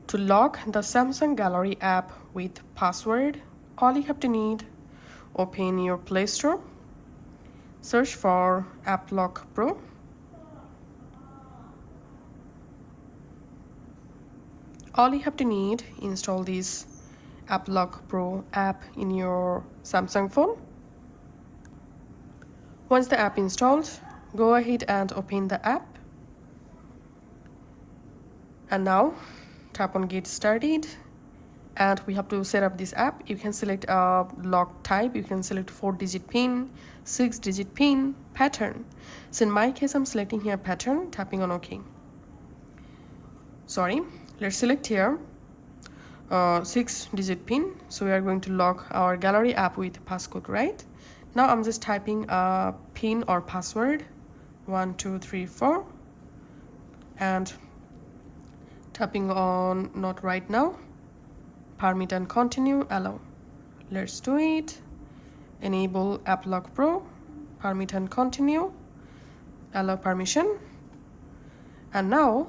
To lock the Samsung Gallery app with password, all you have to need, open your Play Store, search for App Lock Pro. All you have to need, install this App Lock Pro app in your Samsung phone. Once the app installed, go ahead and open the app. And now tap on Get Started. And we have to set up this app. You can select a lock type. You can select 4-digit PIN, 6-digit PIN, pattern. So in my case, I'm selecting here pattern, tapping on OK. Sorry, let's select here 6-digit PIN. So we are going to lock our gallery app with passcode, right? Now I'm just typing a PIN or password 1 2 3 4 and tapping on not right now. Permit and continue, allow. Let's do it. Enable App Lock Pro, permit and continue, allow permission. And now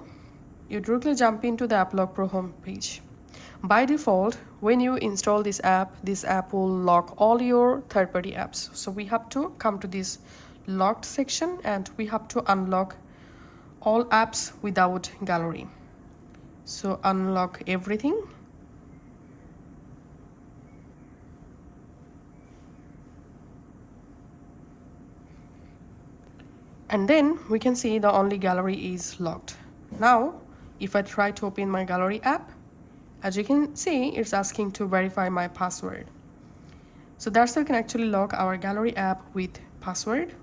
you directly jump into the App Lock Pro homepage. By default, when you install this app will lock all your third-party apps. So we have to come to this locked section and we have to unlock all apps without gallery. So unlock everything. And then we can see the only gallery is locked. Now, if I try to open my gallery app, as you can see, it's asking to verify my password. So that's how we can actually lock our gallery app with password.